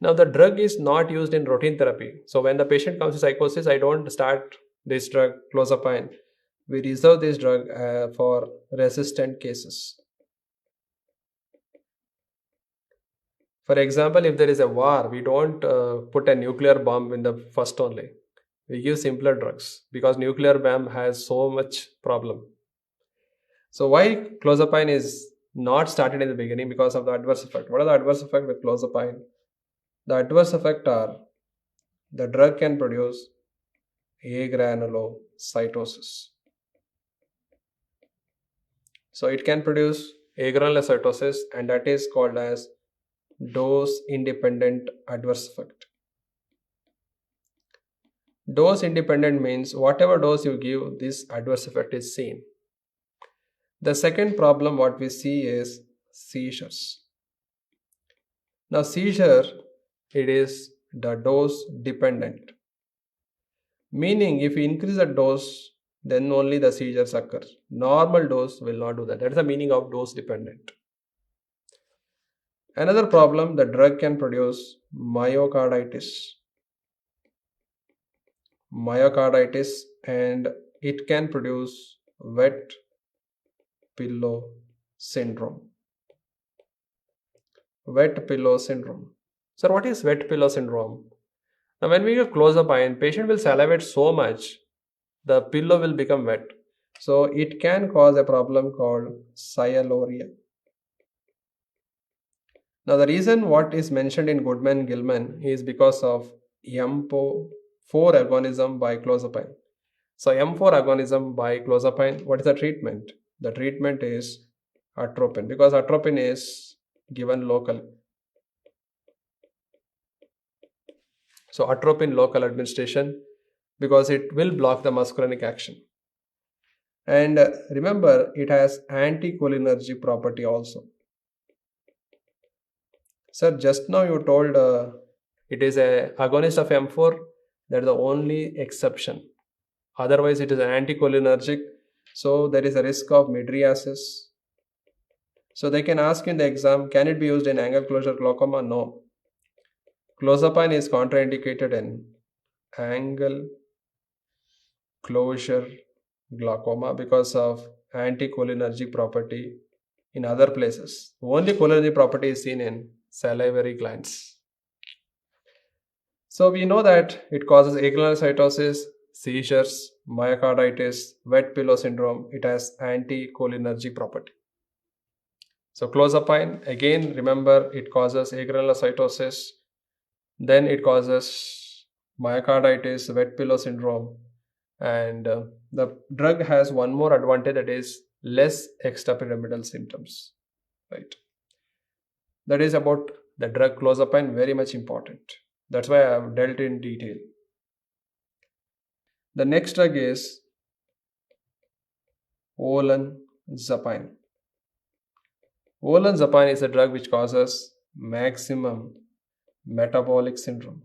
Now the drug is not used in routine therapy. So when the patient comes to psychosis, I don't start this drug clozapine. We reserve this drug for resistant cases. For example, if there is a war, we don't put a nuclear bomb in the first only. We give simpler drugs because nuclear bomb has so much problem. So why clozapine is not started in the beginning? Because of the adverse effect. What are the adverse effects with clozapine? The adverse effect are the drug can produce agranulocytosis. So it can produce agranulocytosis, and that is called as dose independent adverse effect. Dose independent means whatever dose you give, this adverse effect is seen. The second problem what we see is seizures. Now seizure, it is the dose dependent, meaning if you increase the dose, then only the seizures occur. Normal dose will not do that. That is the meaning of dose dependent. Another problem, the drug can produce myocarditis, and it can produce wet pillow syndrome. So what is wet pillow syndrome? Now when we give clozapine, patient will salivate so much the pillow will become wet. So it can cause a problem called cyalorrhea. Now, the reason what is mentioned in Goodman Gilman is because of M4 agonism by clozapine. So, M4 agonism by clozapine, what is the treatment? The treatment is atropine because atropine is given locally. So, atropine local administration because it will block the muscarinic action. And remember, it has anticholinergic property also. Sir, just now you told it is a agonist of M4. That is the only exception. Otherwise, it is an anticholinergic. So there is a risk of mydriasis. So they can ask in the exam, can it be used in angle closure glaucoma? No. Clozapine is contraindicated in angle closure glaucoma because of anticholinergic property in other places. Only cholinergic property is seen in salivary glands. So we know that it causes agranulocytosis, seizures, myocarditis, wet pillow syndrome. It has anticholinergic property. So clozapine, again, remember it causes agranulocytosis, then it causes myocarditis, wet pillow syndrome, and the drug has one more advantage, that is less extrapyramidal symptoms, right? That is about the drug clozapine, very much important. That's why I have dealt in detail. The next drug is olanzapine. Olanzapine is a drug which causes maximum metabolic syndrome.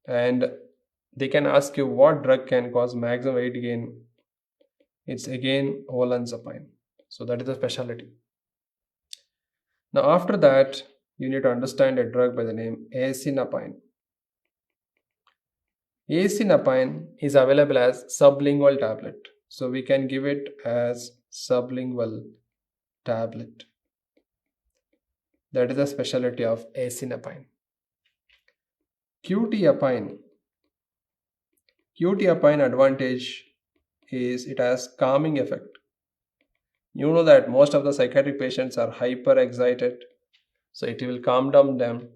And they can ask you what drug can cause maximum weight gain. It's again olanzapine. So that is the specialty. Now after that, you need to understand a drug by the name acinapine. Acinapine is available as sublingual tablet. So we can give it as sublingual tablet. That is the specialty of acinapine. Quetiapine. Quetiapine advantage is it has calming effect. You know that most of the psychiatric patients are hyper excited, so it will calm down them.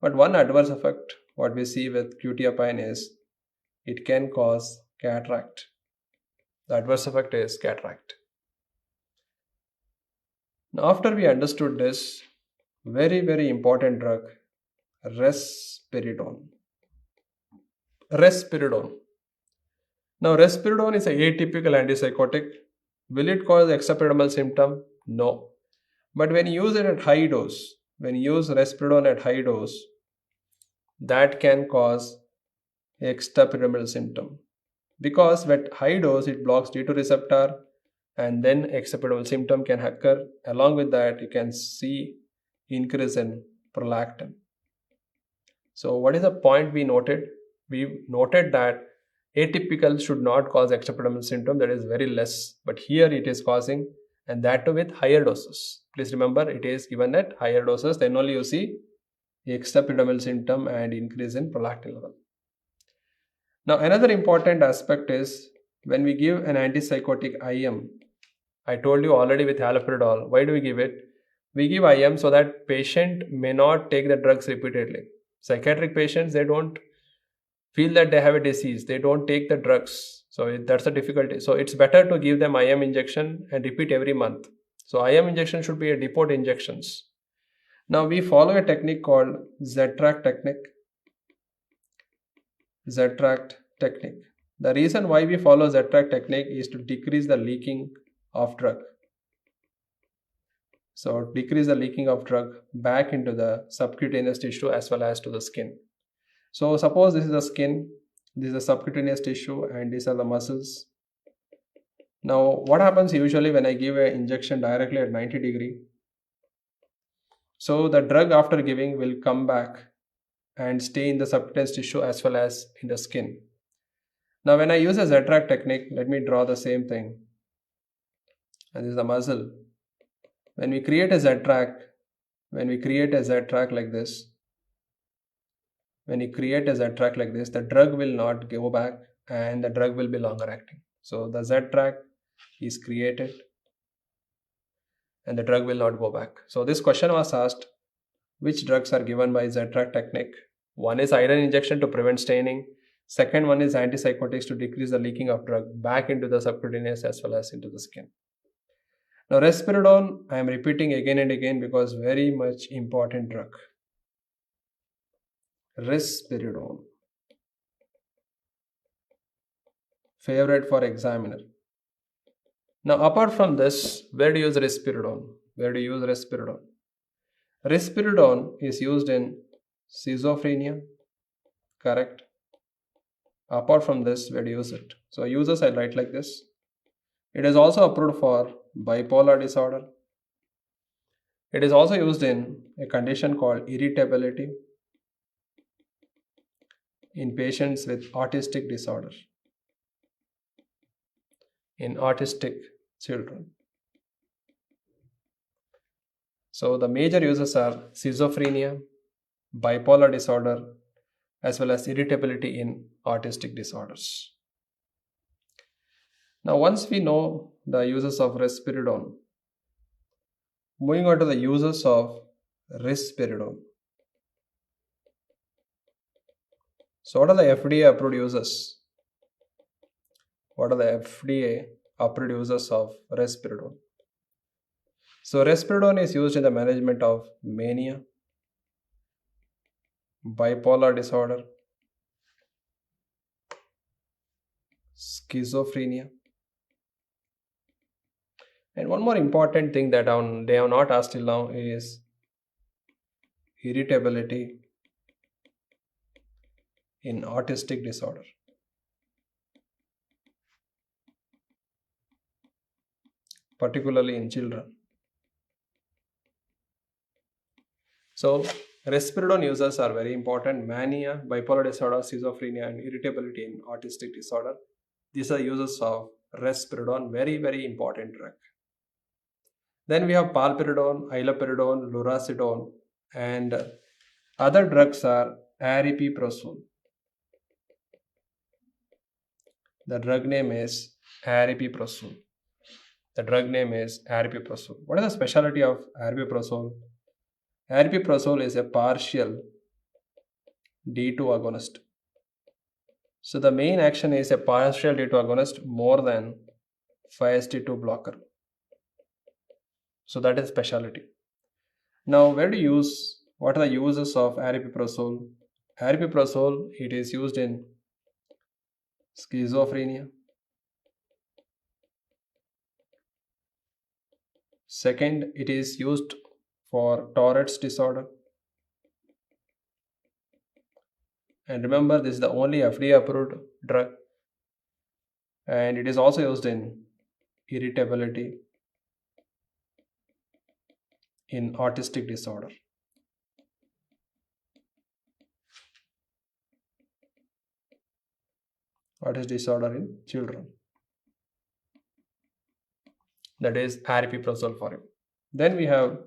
But one adverse effect what we see with quetiapine is it can cause cataract. The adverse effect is cataract. Now after we understood this, very important drug, risperidone. Risperidone. Now risperidone is an atypical antipsychotic. Will it cause extrapyramidal symptom? No. But when you use it at high dose, when you use risperidone at high dose, that can cause extrapyramidal symptom. Because at high dose it blocks D2 receptor and then extrapyramidal symptom can occur. Along with that, you can see increase in prolactin. So what is the point we noted? We noted that atypical should not cause extrapyramidal symptom, that is very less, but here it is causing, and that too with higher doses. Please remember, it is given at higher doses, then only you see extrapyramidal symptom and increase in prolactin level. Now another important aspect is when we give an antipsychotic IM, I told you already with haloperidol, why do we give it? We give IM so that patient may not take the drugs repeatedly. Psychiatric patients, they don't feel that they have a disease, they don't take the drugs, so that's a difficulty. So it's better to give them IM injection and repeat every month. So IM injection should be a depot injections. Now we follow a technique called Z-track technique. Z-track technique. The reason why we follow Z-track technique is to decrease the leaking of drug. So decrease the leaking of drug back into the subcutaneous tissue as well as to the skin. So suppose this is the skin, this is the subcutaneous tissue, and these are the muscles. Now what happens usually when I give an injection directly at 90 degree? So the drug after giving will come back and stay in the subcutaneous tissue as well as in the skin. Now when I use a Z-track technique, let me draw the same thing. And this is the muscle. When we create a Z-track like this, when you create a Z track like this, the drug will not go back and the drug will be longer acting. So the Z track is created and the drug will not go back. So this question was asked, which drugs are given by Z track technique? One is iron injection to prevent staining. Second one is antipsychotics to decrease the leaking of drug back into the subcutaneous as well as into the skin. Now risperidone, I am repeating again and again because very much important drug. Risperidone, favorite for examiner. Now apart from this, where do you use risperidone? Where do you use risperidone? Risperidone is used in schizophrenia, correct? Apart from this, where do you use it? So uses I write like this. It is also approved for bipolar disorder. It is also used in a condition called irritability in patients with autistic disorder, in autistic children. So the major uses are schizophrenia, bipolar disorder, as well as irritability in autistic disorders. Now, once we know the uses of risperidone, moving on to the uses of risperidone. So, what are the FDA approved uses? What are the FDA approved uses of risperidone? So, risperidone is used in the management of mania, bipolar disorder, schizophrenia. And one more important thing that they have not asked till now is irritability in autistic disorder. Particularly in children. So, risperidone users are very important. Mania, bipolar disorder, schizophrenia, and irritability in autistic disorder. These are uses of risperidone, very, very important drug. Then we have palperidone, iloperidone, lurasidone, and other drugs are aripiprazole. The drug name is aripiprazole. The drug name is aripiprazole. What is the specialty of aripiprazole? Aripiprazole is a partial D2 agonist. So the main action is a partial D2 agonist more than 5-HT2 blocker. So that is specialty. Now where do you use, what are the uses of aripiprazole? Aripiprazole, it is used in schizophrenia. Second, it is used for Tourette's disorder. And remember, this is the only FDA approved drug. And it is also used in irritability in autistic disorder. Autistic disorder in children. That is aripiprazole for him. Then we have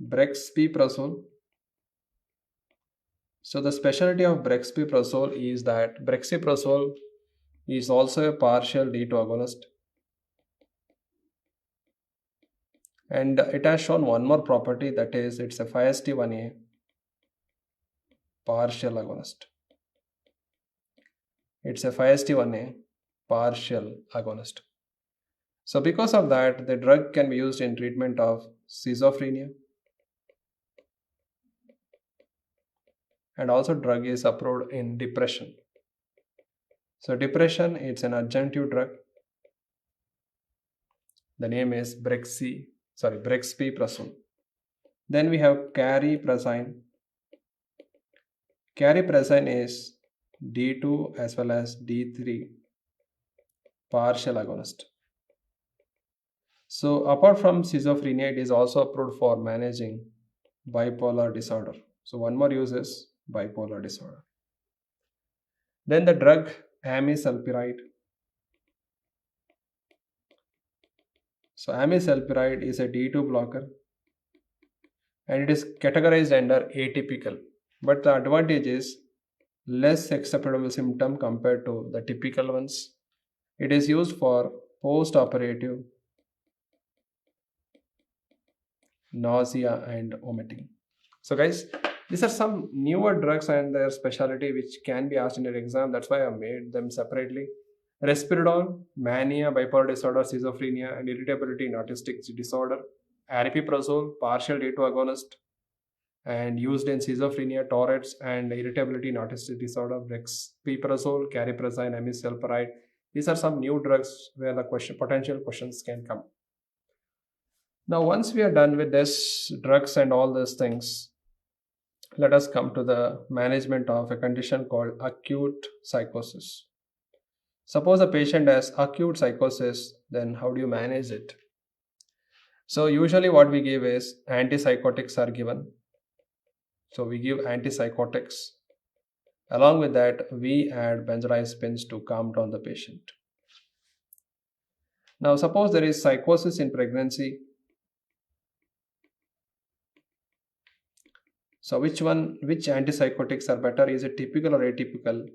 brexpiprazole. So the specialty of brexpiprazole is that brexpiprazole is also a partial D2 agonist. And it has shown one more property, that is it's a 5-HT1A partial agonist. It's a 5-HT1A partial agonist. So because of that, the drug can be used in treatment of schizophrenia. And also drug is approved in depression. So depression, it's an adjunctive drug. The name is brexpiprazole. Then we have cariprazine. Cariprazine is D2 as well as D3 partial agonist. So apart from schizophrenia, it is also approved for managing bipolar disorder. So one more use is bipolar disorder. Then the drug amisulpiride. So amisulpiride is a D2 blocker and it is categorized under atypical. but the advantage is less acceptable symptom compared to the typical ones. It is used for post-operative nausea and vomiting. So guys, these are some newer drugs and their specialty which can be asked in an exam. That's why I made them separately. Risperidone, mania, bipolar disorder, schizophrenia, and irritability in autistic disorder. Aripiprazole, partial D2 agonist, and used in schizophrenia, Tourette's, and irritability in autistic disorder. Brexpiprazole, cariprazine, amisulpride. These are some new drugs where the potential questions can come. Now, once we are done with this drugs and all these things, let us come to the management of a condition called acute psychosis. Suppose a patient has acute psychosis, then how do you manage it? So, usually, what we give is antipsychotics are given. So, we give antipsychotics. Along with that, we add benzodiazepines to calm down the patient. Now, suppose there is psychosis in pregnancy. So which antipsychotics are better? Is it typical or atypical?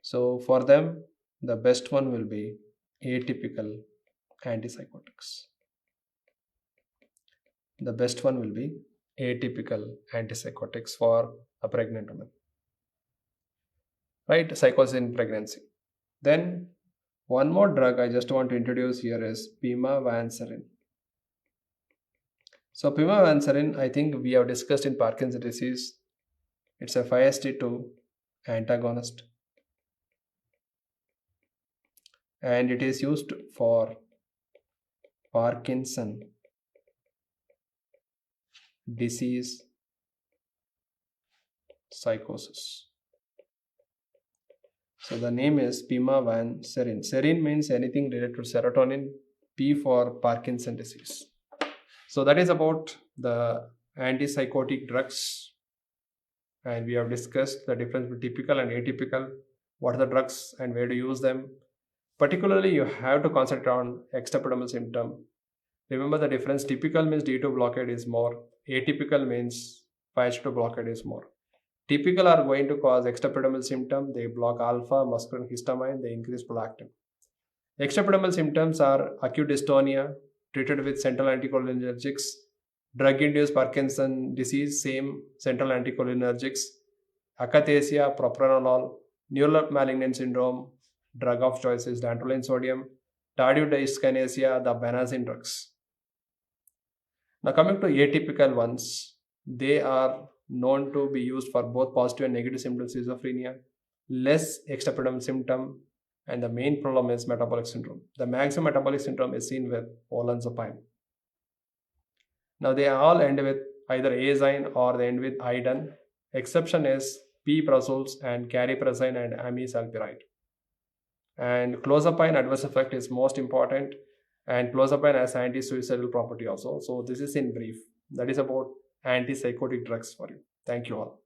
So for them, the best one will be atypical antipsychotics. The best one will be atypical antipsychotics for a pregnant woman. Right? Psychosis in pregnancy. Then one more drug I just want to introduce here is pimavanserin. So pimavanserin, I think we have discussed in Parkinson's disease. It's a 5-HT2 antagonist, and it is used for Parkinson disease psychosis. So the name is pimavanserin. Serin means anything related to serotonin. P for Parkinson disease. So that is about the antipsychotic drugs, and we have discussed the difference between typical and atypical, what are the drugs and where to use them. Particularly, you have to concentrate on extraepidermal symptom. Remember the difference, typical means D2 blockade is more, atypical means 5-HT2 blockade is more. Typical are going to cause extraepidermal symptom, they block alpha, muscarinic histamine, they increase prolactin. Extraepidermal symptoms are acute dystonia, treated with central anticholinergics, drug-induced Parkinson disease, same central anticholinergics, akathisia, propranolol, neural malignant syndrome, drug of choice is dantrolene sodium, tardive dyskinesia, the benazine drugs. Now coming to atypical ones, they are known to be used for both positive and negative symptom schizophrenia, less extraepidermal symptom, and the main problem is metabolic syndrome. The maximum metabolic syndrome is seen with olanzapine. Now they all end with either azine or they end with idine. Exception is p-prazoles and cariprazine and amisulpride. And clozapine adverse effect is most important, and clozapine has anti-suicidal property also. So this is in brief. That is about antipsychotic drugs for you. Thank you all.